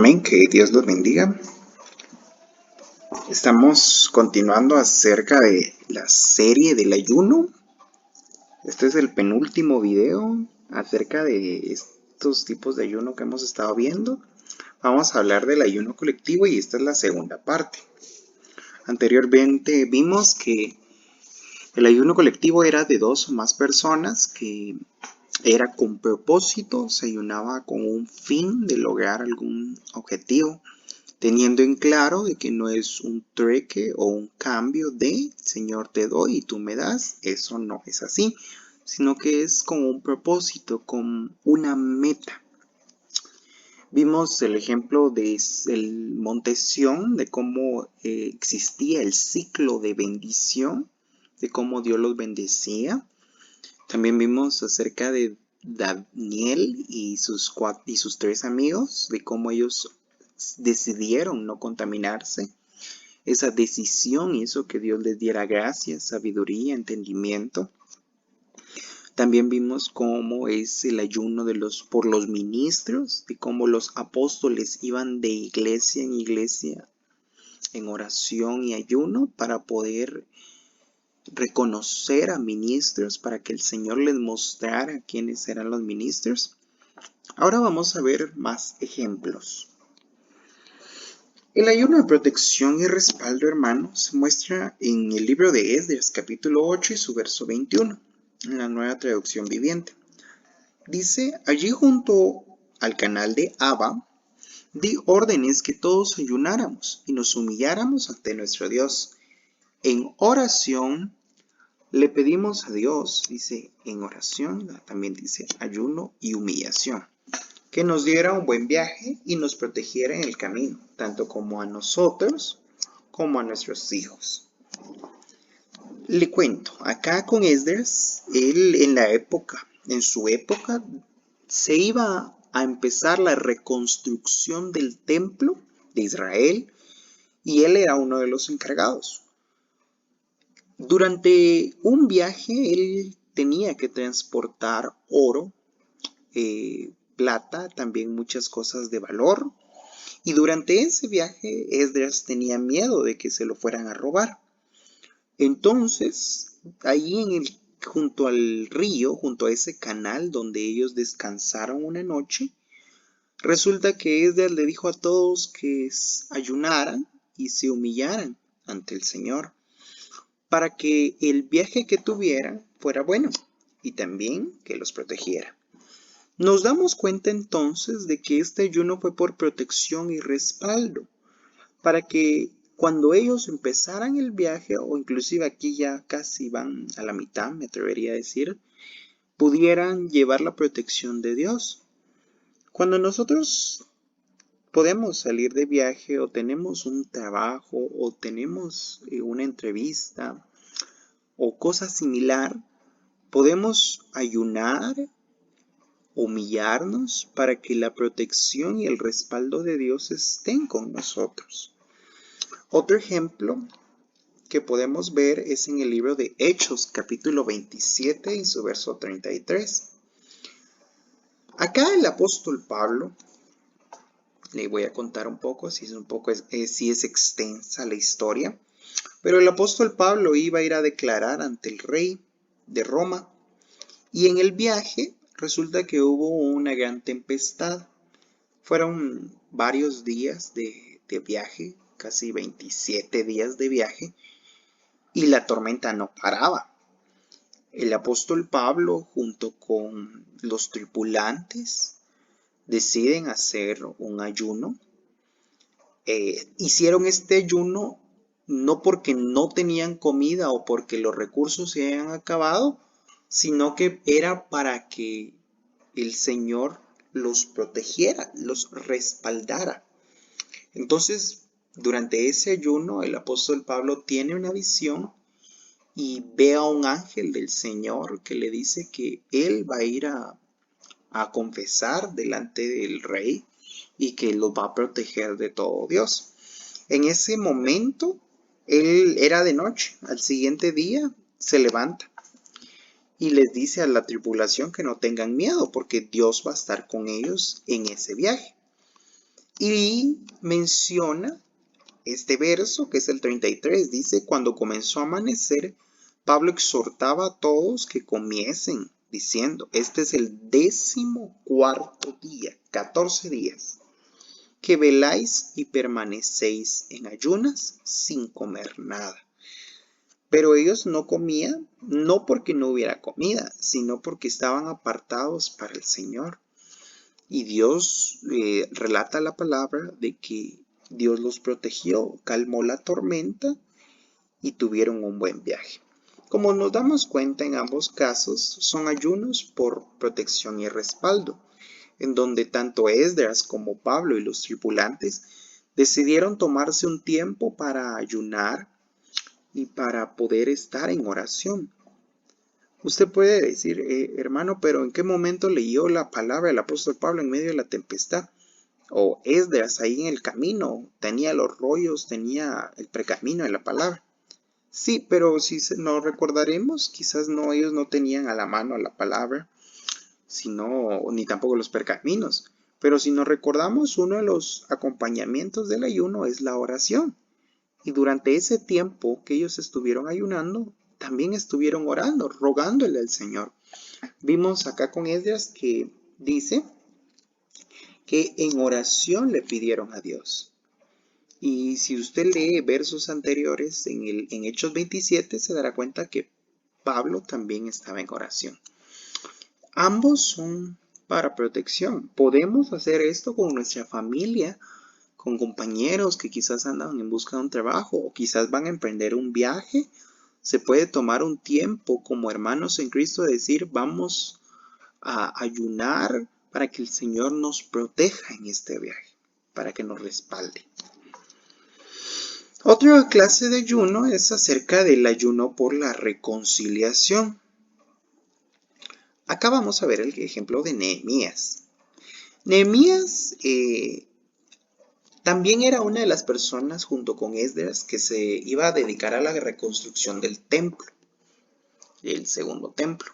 Amén, que Dios los bendiga. Estamos continuando acerca de la serie del ayuno. Este es el penúltimo video acerca de estos tipos de ayuno que hemos estado viendo. Vamos a hablar del ayuno colectivo y esta es la segunda parte. Anteriormente vimos que el ayuno colectivo era de 2 o más personas, que era con propósito, se ayunaba con un fin de lograr algún objetivo, teniendo en claro de que no es un trueque o un cambio de Señor te doy y tú me das. Eso no es así, sino que es con un propósito, con una meta. Vimos el ejemplo del Monte Sión, de cómo existía el ciclo de bendición, de cómo Dios los bendecía. También vimos acerca de Daniel y sus 3 amigos, de cómo ellos decidieron no contaminarse. Esa decisión hizo que Dios les diera gracia, sabiduría, entendimiento. También vimos cómo es el ayuno por los ministros, de cómo los apóstoles iban de iglesia en iglesia en oración y ayuno para poder reconocer a ministros, para que el Señor les mostrara quiénes eran los ministros. Ahora vamos a ver más ejemplos. El ayuno de protección y respaldo, hermanos, se muestra en el libro de Esdras, capítulo 8 y su verso 21, en la Nueva Traducción Viviente. Dice: allí junto al canal de Abba, di órdenes que todos ayunáramos y nos humilláramos ante nuestro Dios. En oración le pedimos a Dios, dice en oración, también dice ayuno y humillación, que nos diera un buen viaje y nos protegiera en el camino, tanto como a nosotros como a nuestros hijos. Le cuento, acá con Esdras, él en su época, se iba a empezar la reconstrucción del templo de Israel y él era uno de los encargados. Durante un viaje él tenía que transportar oro, plata, también muchas cosas de valor. Y durante ese viaje Esdras tenía miedo de que se lo fueran a robar. Entonces, ahí junto al río, junto a ese canal donde ellos descansaron una noche, resulta que Esdras le dijo a todos que ayunaran y se humillaran ante el Señor, para que el viaje que tuvieran fuera bueno y también que los protegiera. Nos damos cuenta entonces de que este ayuno fue por protección y respaldo, para que cuando ellos empezaran el viaje, o inclusive aquí ya casi van a la mitad, me atrevería a decir, pudieran llevar la protección de Dios. Cuando nosotros podemos salir de viaje o tenemos un trabajo o tenemos una entrevista o cosa similar, podemos ayunar, humillarnos para que la protección y el respaldo de Dios estén con nosotros. Otro ejemplo que podemos ver es en el libro de Hechos, capítulo 27 y su verso 33. Acá el apóstol Pablo, le voy a contar un poco, si es extensa la historia, pero el apóstol Pablo iba a ir a declarar ante el rey de Roma, y en el viaje resulta que hubo una gran tempestad. Fueron varios días de viaje, casi 27 días de viaje, y la tormenta no paraba. El apóstol Pablo, junto con los tripulantes, deciden hacer un ayuno. Hicieron este ayuno no porque no tenían comida o porque los recursos se hayan acabado, sino que era para que el Señor los protegiera, los respaldara. Entonces, durante ese ayuno, el apóstol Pablo tiene una visión y ve a un ángel del Señor que le dice que él va a ir a confesar delante del rey y que los va a proteger de todo Dios. En ese momento, él era de noche. Al siguiente día se levanta y les dice a la tripulación que no tengan miedo porque Dios va a estar con ellos en ese viaje. Y menciona este verso, que es el 33, dice: cuando comenzó a amanecer, Pablo exhortaba a todos que comiesen, diciendo: este es el 14º día, 14 días, que veláis y permanecéis en ayunas sin comer nada. Pero ellos no comían, no porque no hubiera comida, sino porque estaban apartados para el Señor. Y Dios relata la palabra de que Dios los protegió, calmó la tormenta y tuvieron un buen viaje. Como nos damos cuenta, en ambos casos son ayunos por protección y respaldo, en donde tanto Esdras como Pablo y los tripulantes decidieron tomarse un tiempo para ayunar y para poder estar en oración. Usted puede decir, hermano, pero ¿en qué momento leyó la palabra del apóstol Pablo en medio de la tempestad? O Esdras ahí en el camino, tenía los rollos, tenía el precamino de la palabra. Sí, pero si nos recordaremos, quizás no, ellos no tenían a la mano la palabra, sino, ni tampoco los pergaminos. Pero si nos recordamos, uno de los acompañamientos del ayuno es la oración. Y durante ese tiempo que ellos estuvieron ayunando, también estuvieron orando, rogándole al Señor. Vimos acá con Esdras que dice que en oración le pidieron a Dios. Y si usted lee versos anteriores en Hechos 27, se dará cuenta que Pablo también estaba en oración. Ambos son para protección. Podemos hacer esto con nuestra familia, con compañeros que quizás andan en busca de un trabajo o quizás van a emprender un viaje. Se puede tomar un tiempo como hermanos en Cristo, decir: vamos a ayunar para que el Señor nos proteja en este viaje, para que nos respalde. Otra clase de ayuno es acerca del ayuno por la reconciliación. Acá vamos a ver el ejemplo de Nehemías. Nehemías también era una de las personas, junto con Esdras, que se iba a dedicar a la reconstrucción del templo, el segundo templo.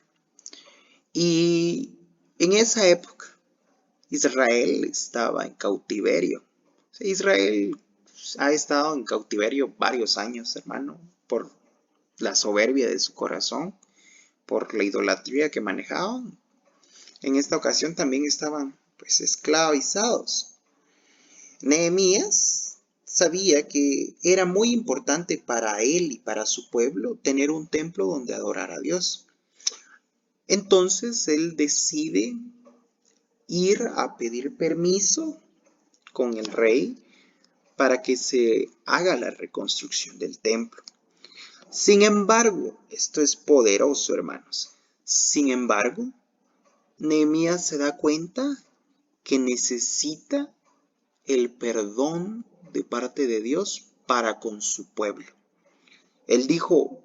Y en esa época, Israel estaba en cautiverio. Israel ha estado en cautiverio varios años, hermano, por la soberbia de su corazón, por la idolatría que manejaban. En esta ocasión también estaban pues esclavizados. Nehemías sabía que era muy importante para él y para su pueblo tener un templo donde adorar a Dios. Entonces él decide ir a pedir permiso con el rey para que se haga la reconstrucción del templo. Sin embargo, esto es poderoso, hermanos. Sin embargo, Nehemías se da cuenta que necesita el perdón de parte de Dios para con su pueblo. Él dijo: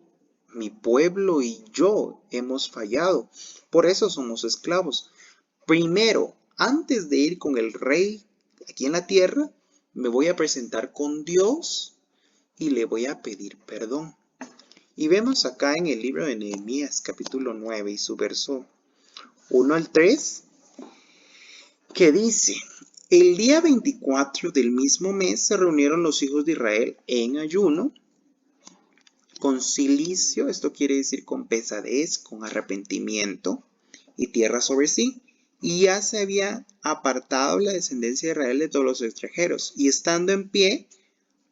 mi pueblo y yo hemos fallado, por eso somos esclavos. Primero, antes de ir con el rey aquí en la tierra, me voy a presentar con Dios y le voy a pedir perdón. Y vemos acá en el libro de Nehemías, capítulo 9 y su verso 1 al 3, que dice: el día 24 del mismo mes se reunieron los hijos de Israel en ayuno, con cilicio, esto quiere decir con pesadez, con arrepentimiento y tierra sobre sí. Y ya se había apartado la descendencia de Israel de todos los extranjeros. Y estando en pie,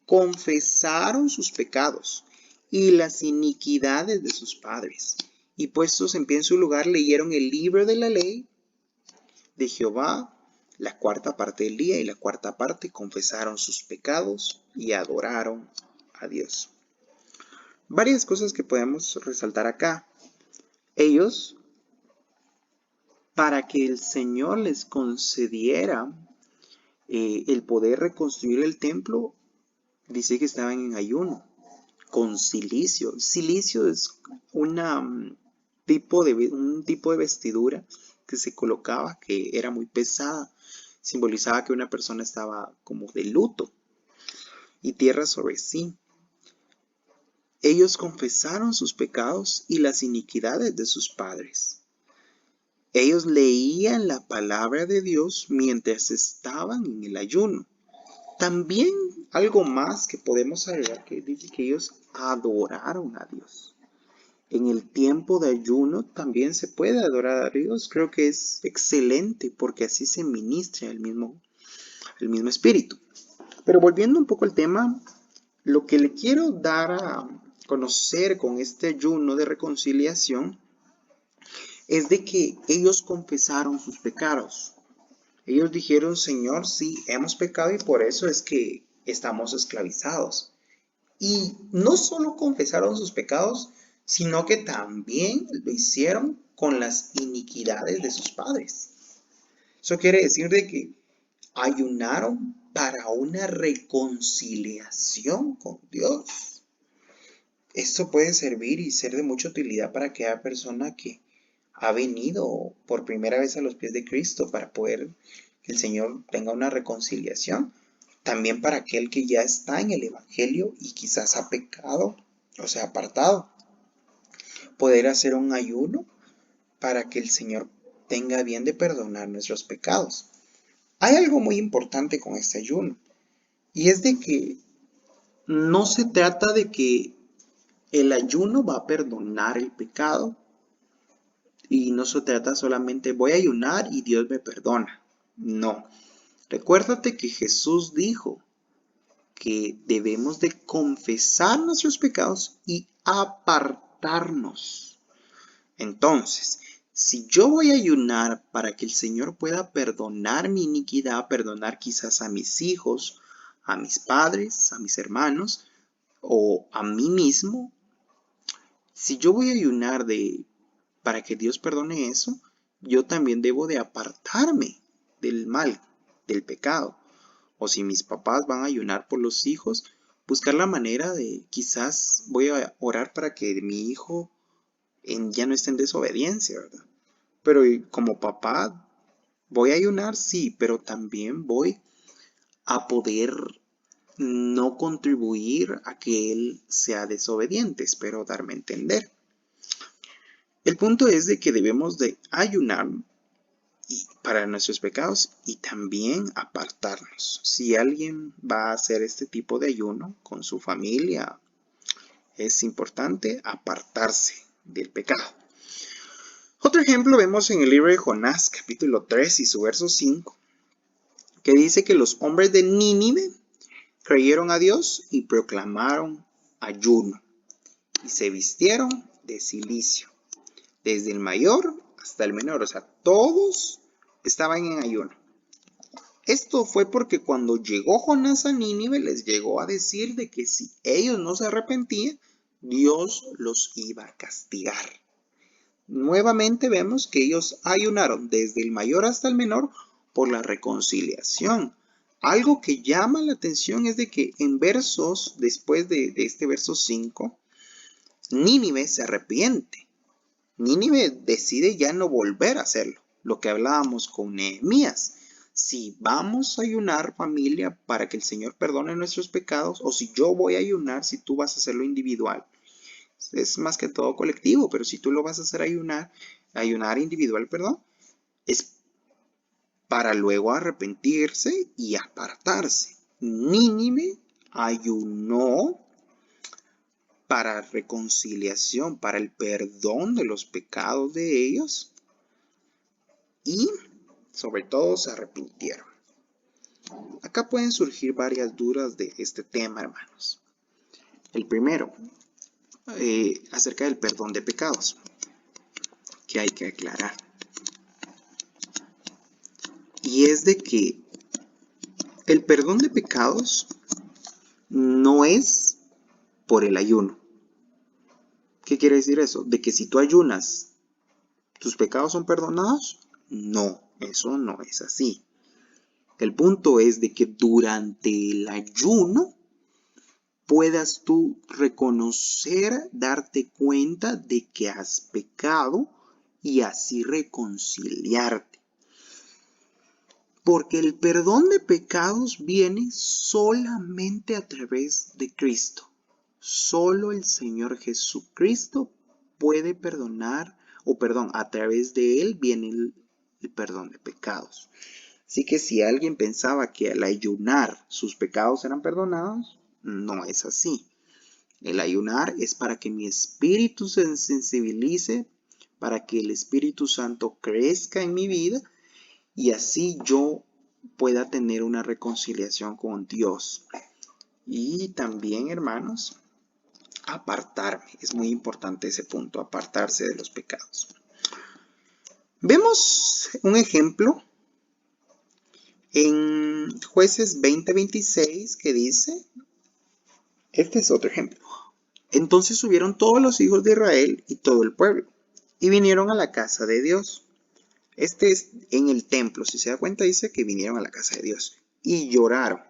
confesaron sus pecados y las iniquidades de sus padres. Y puestos en pie en su lugar, leyeron el libro de la ley de Jehová la cuarta parte del día, y la cuarta parte confesaron sus pecados y adoraron a Dios. Varias cosas que podemos resaltar acá. Ellos, para que el Señor les concediera el poder reconstruir el templo, dice que estaban en ayuno, con cilicio. Cilicio es un tipo de vestidura que se colocaba, que era muy pesada. Simbolizaba que una persona estaba como de luto. Y tierra sobre sí. Ellos confesaron sus pecados y las iniquidades de sus padres. Ellos leían la palabra de Dios mientras estaban en el ayuno. También algo más que podemos agregar, que dice que ellos adoraron a Dios. En el tiempo de ayuno también se puede adorar a Dios. Creo que es excelente porque así se ministra el mismo espíritu. Pero volviendo un poco al tema, lo que le quiero dar a conocer con este ayuno de reconciliación es de que ellos confesaron sus pecados. Ellos dijeron, Señor, sí, hemos pecado y por eso es que estamos esclavizados. Y no solo confesaron sus pecados, sino que también lo hicieron con las iniquidades de sus padres. Eso quiere decir de que ayunaron para una reconciliación con Dios. Esto puede servir y ser de mucha utilidad para aquella persona que ha venido por primera vez a los pies de Cristo para poder que el Señor tenga una reconciliación. También para aquel que ya está en el Evangelio y quizás ha pecado o se ha apartado. Poder hacer un ayuno para que el Señor tenga bien de perdonar nuestros pecados. Hay algo muy importante con este ayuno y es de que no se trata de que el ayuno va a perdonar el pecado y no se trata solamente voy a ayunar y Dios me perdona. No. Recuérdate que Jesús dijo que debemos de confesar nuestros pecados y apartarnos. Entonces, si yo voy a ayunar para que el Señor pueda perdonar mi iniquidad, perdonar quizás a mis hijos, a mis padres, a mis hermanos o a mí mismo, si yo voy a ayunar para que Dios perdone eso, yo también debo de apartarme del mal, del pecado. O si mis papás van a ayunar por los hijos, buscar la manera de quizás voy a orar para que mi hijo ya no esté en desobediencia, ¿verdad? Pero como papá, voy a ayunar, sí, pero también voy a poder no contribuir a que él sea desobediente, espero darme a entender. El punto es de que debemos de ayunar para nuestros pecados y también apartarnos. Si alguien va a hacer este tipo de ayuno con su familia, es importante apartarse del pecado. Otro ejemplo vemos en el libro de Jonás, capítulo 3 y su verso 5, que dice que los hombres de Nínive creyeron a Dios y proclamaron ayuno y se vistieron de cilicio, desde el mayor hasta el menor, o sea, todos estaban en ayuno. Esto fue porque cuando llegó Jonás a Nínive les llegó a decir de que si ellos no se arrepentían, Dios los iba a castigar. Nuevamente vemos que ellos ayunaron desde el mayor hasta el menor por la reconciliación. Algo que llama la atención es de que en versos, después de este verso 5, Nínive se arrepiente. Nínive decide ya no volver a hacerlo, lo que hablábamos con Nehemías. Si vamos a ayunar, familia, para que el Señor perdone nuestros pecados, o si yo voy a ayunar, si tú vas a hacerlo individual, es más que todo colectivo, pero si tú lo vas a hacer ayunar individual, perdón, es para luego arrepentirse y apartarse. Nínive ayunó para reconciliación, para el perdón de los pecados de ellos y sobre todo se arrepintieron. Acá pueden surgir varias dudas de este tema, hermanos. El primero, acerca del perdón de pecados, que hay que aclarar. Y es de que el perdón de pecados no es por el ayuno. ¿Qué quiere decir eso? De que si tú ayunas, ¿tus pecados son perdonados? No, eso no es así. El punto es de que durante el ayuno puedas tú reconocer, darte cuenta de que has pecado y así reconciliarte. Porque el perdón de pecados viene solamente a través de Cristo. Solo el Señor Jesucristo puede perdonar, a través de Él viene el perdón de pecados. Así que si alguien pensaba que al ayunar sus pecados eran perdonados, no es así. El ayunar es para que mi espíritu se sensibilice, para que el Espíritu Santo crezca en mi vida y así yo pueda tener una reconciliación con Dios. Y también, hermanos, apartarme. Es muy importante ese punto, apartarse de los pecados. Vemos un ejemplo en Jueces 20:26 que dice, este es otro ejemplo. Entonces subieron todos los hijos de Israel y todo el pueblo y vinieron a la casa de Dios. Este es en el templo, si se da cuenta dice que vinieron a la casa de Dios y lloraron.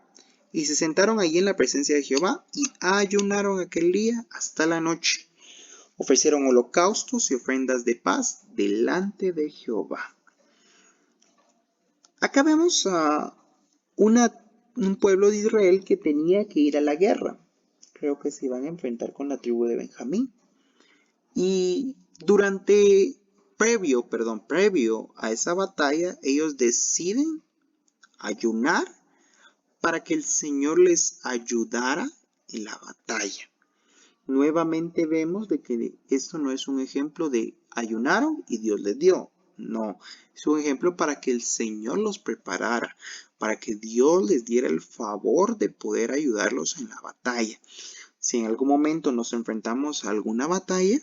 Y se sentaron allí en la presencia de Jehová y ayunaron aquel día hasta la noche. Ofrecieron holocaustos y ofrendas de paz delante de Jehová. Acá vemos a un pueblo de Israel que tenía que ir a la guerra. Creo que se iban a enfrentar con la tribu de Benjamín. Y previo a esa batalla, ellos deciden ayunar para que el Señor les ayudara en la batalla. Nuevamente vemos de que esto no es un ejemplo de ayunaron y Dios les dio. No, es un ejemplo para que el Señor los preparara, para que Dios les diera el favor de poder ayudarlos en la batalla. Si en algún momento nos enfrentamos a alguna batalla,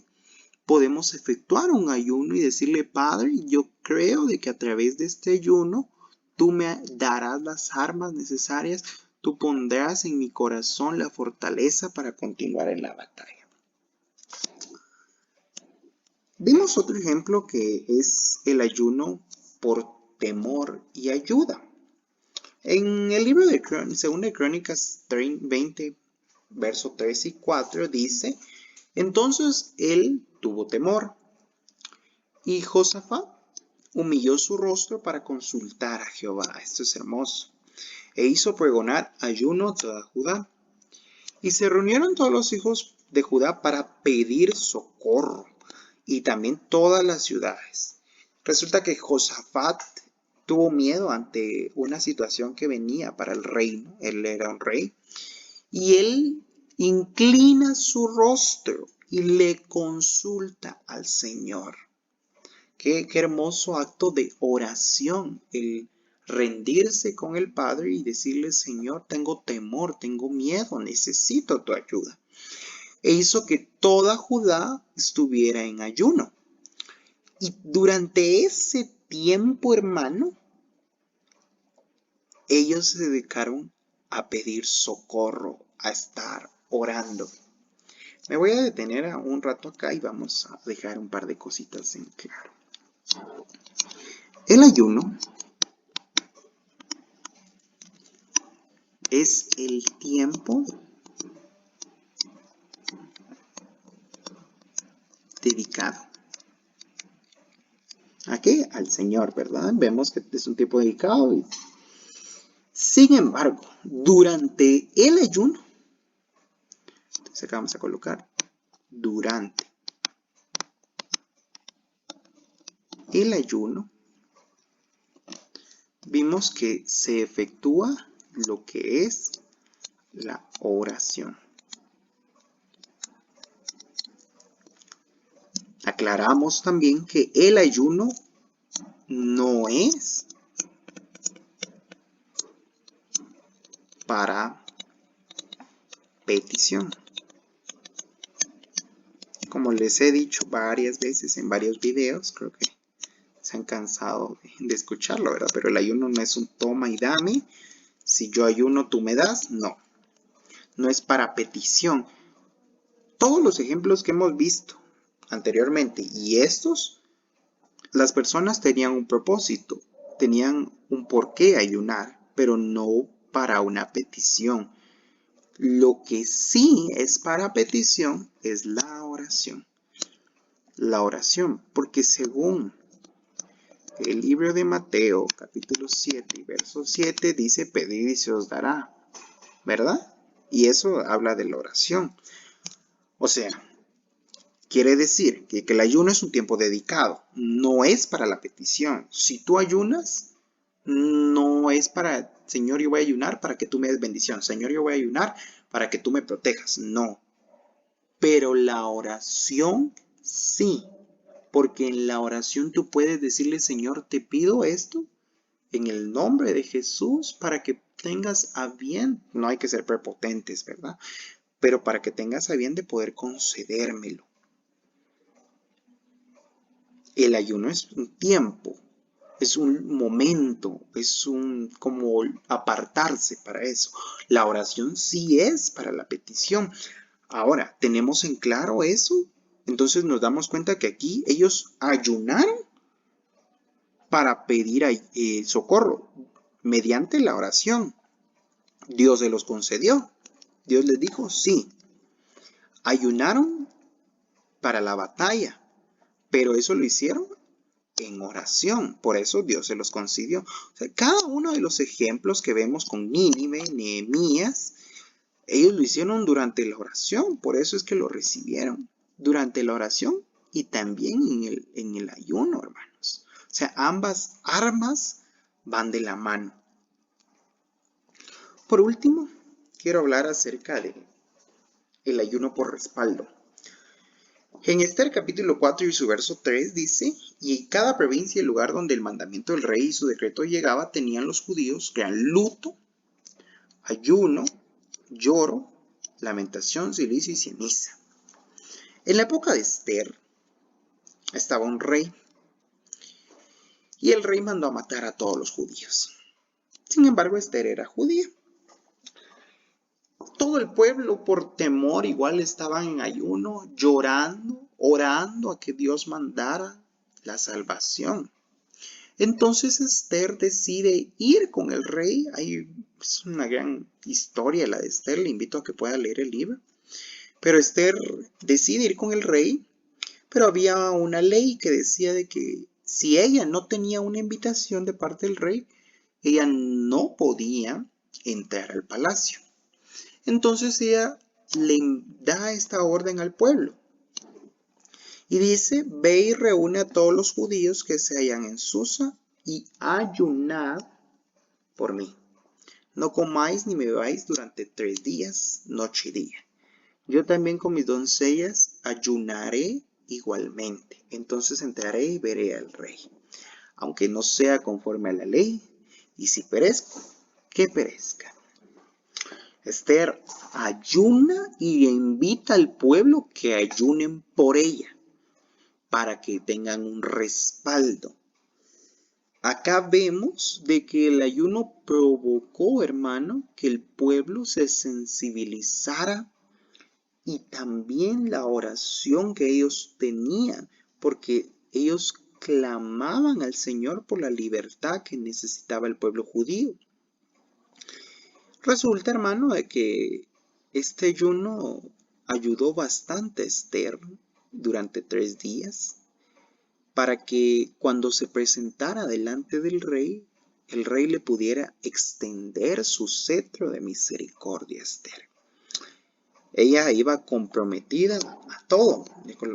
podemos efectuar un ayuno y decirle, Padre, yo creo de que a través de este ayuno tú me darás las armas necesarias, tú pondrás en mi corazón la fortaleza para continuar en la batalla. Vimos otro ejemplo que es el ayuno por temor y ayuda. En el libro de 2 de Crónicas 20, versos 3 y 4 dice, entonces él tuvo temor y Josafat humilló su rostro para consultar a Jehová. Esto es hermoso. E hizo pregonar ayuno a toda Judá. Y se reunieron todos los hijos de Judá para pedir socorro. Y también todas las ciudades. Resulta que Josafat tuvo miedo ante una situación que venía para el reino. Él era un rey. Y él inclina su rostro y le consulta al Señor. Qué hermoso acto de oración, el rendirse con el Padre y decirle, Señor, tengo temor, tengo miedo, necesito tu ayuda. E hizo que toda Judá estuviera en ayuno. Y durante ese tiempo, hermano, ellos se dedicaron a pedir socorro, a estar orando. Me voy a detener un rato acá y vamos a dejar un par de cositas en claro. El ayuno es el tiempo dedicado. ¿A qué? Al Señor, ¿verdad? Vemos que es un tiempo dedicado. Sin embargo, durante el ayuno, entonces acá vamos a colocar durante el ayuno, vimos que se efectúa lo que es la oración. Aclaramos también que el ayuno no es para petición. Como les he dicho varias veces en varios videos, creo que se han cansado de escucharlo, ¿verdad? Pero el ayuno no es un toma y dame. Si yo ayuno, tú me das. No. No es para petición. Todos los ejemplos que hemos visto anteriormente y estos, las personas tenían un propósito, tenían un porqué ayunar, pero no para una petición. Lo que sí es para petición es la oración. La oración, porque según el libro de Mateo, capítulo 7, verso 7, dice, pedid y se os dará, ¿verdad? Y eso habla de la oración. O sea, quiere decir que el ayuno es un tiempo dedicado, no es para la petición. Si tú ayunas, No es para, Señor, yo voy a ayunar para que tú me des bendición. Señor, yo voy a ayunar para que tú me protejas. No. Pero la oración sí. Porque en la oración tú puedes decirle, Señor, te pido esto en el nombre de Jesús para que tengas a bien, no hay que ser prepotentes, ¿verdad? Pero para que tengas a bien de poder concedérmelo. El ayuno es un tiempo, es un momento, es un como apartarse para eso. La oración sí es para la petición. Ahora, ¿tenemos en claro eso? Entonces nos damos cuenta que aquí ellos ayunaron para pedir socorro mediante la oración. Dios se los concedió. Dios les dijo, sí. Ayunaron para la batalla, pero eso lo hicieron en oración. Por eso Dios se los concedió. O sea, cada uno de los ejemplos que vemos con Nínive, Nehemías, ellos lo hicieron durante la oración. Por eso es que lo recibieron. Durante la oración y también en el ayuno, hermanos. O sea, ambas armas van de la mano. Por último, quiero hablar acerca de el ayuno por respaldo. En Esther capítulo 4 y su verso 3 dice, y cada provincia y lugar donde el mandamiento del rey y su decreto llegaba tenían los judíos gran luto, ayuno, lloro, lamentación, silicio y ceniza. En la época de Esther estaba un rey y el rey mandó a matar a todos los judíos. Sin embargo, Esther era judía. Todo el pueblo por temor igual estaba en ayuno, llorando, orando a que Dios mandara la salvación. Entonces Esther decide ir con el rey. Es una gran historia la de Esther, le invito a que pueda leer el libro. Pero Esther decide ir con el rey, pero había una ley que decía de que si ella no tenía una invitación de parte del rey, ella no podía entrar al palacio. Entonces ella le da esta orden al pueblo y dice, ve y reúne a todos los judíos que se hallan en Susa y ayunad por mí. No comáis ni me bebáis durante 3 días, noche y día. Yo también con mis doncellas ayunaré igualmente. Entonces entraré y veré al rey, aunque no sea conforme a la ley, y si perezco, que perezca. Esther ayuna y invita al pueblo que ayunen por ella, para que tengan un respaldo. Acá vemos de que el ayuno provocó, hermano, que el pueblo se sensibilizara y también la oración que ellos tenían, porque ellos clamaban al Señor por la libertad que necesitaba el pueblo judío. Resulta, hermano, de que este ayuno ayudó bastante a Esther durante 3 días para que cuando se presentara delante del rey, el rey le pudiera extender su cetro de misericordia a Esther. Ella iba comprometida a todo.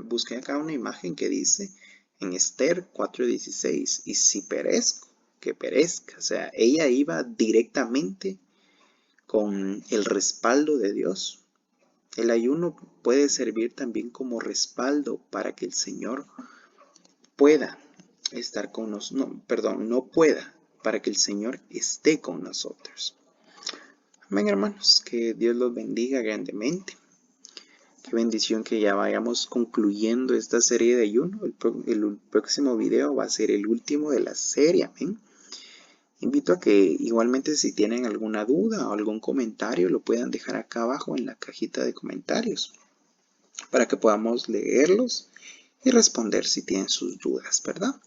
Busqué acá una imagen que dice en Esther 4:16, y si perezco, que perezca. O sea, ella iba directamente con el respaldo de Dios. El ayuno puede servir también como respaldo para que el Señor pueda estar con nosotros, no pueda, para que el Señor esté con nosotros. Amén, hermanos, que Dios los bendiga grandemente. Qué bendición que ya vayamos concluyendo esta serie de ayuno. El próximo video va a ser el último de la serie, amén. Invito a que igualmente si tienen alguna duda o algún comentario lo puedan dejar acá abajo en la cajita de comentarios para que podamos leerlos y responder si tienen sus dudas, ¿verdad?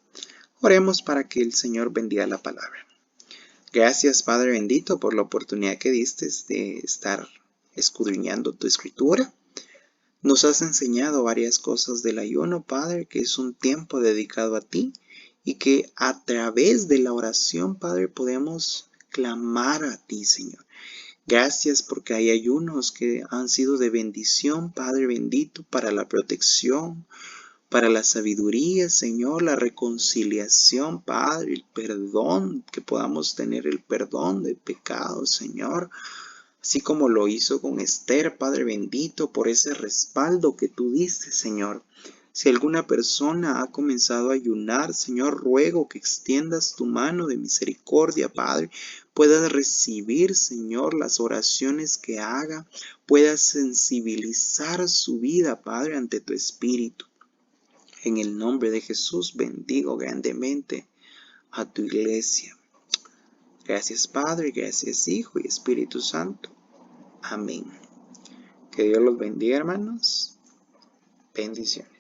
Oremos para que el Señor bendiga la palabra. Gracias, Padre bendito, por la oportunidad que diste de estar escudriñando tu escritura. Nos has enseñado varias cosas del ayuno, Padre, que es un tiempo dedicado a ti y que a través de la oración, Padre, podemos clamar a ti, Señor. Gracias porque hay ayunos que han sido de bendición, Padre bendito, para la protección, para la sabiduría, Señor, la reconciliación, Padre, el perdón, que podamos tener el perdón de pecados, Señor. Así como lo hizo con Esther, Padre bendito, por ese respaldo que tú diste, Señor. Si alguna persona ha comenzado a ayunar, Señor, ruego que extiendas tu mano de misericordia, Padre, puedas recibir, Señor, las oraciones que haga, puedas sensibilizar su vida, Padre, ante tu Espíritu. En el nombre de Jesús bendigo grandemente a tu iglesia. Gracias, Padre, gracias, Hijo y Espíritu Santo. Amén. Que Dios los bendiga, hermanos. Bendiciones.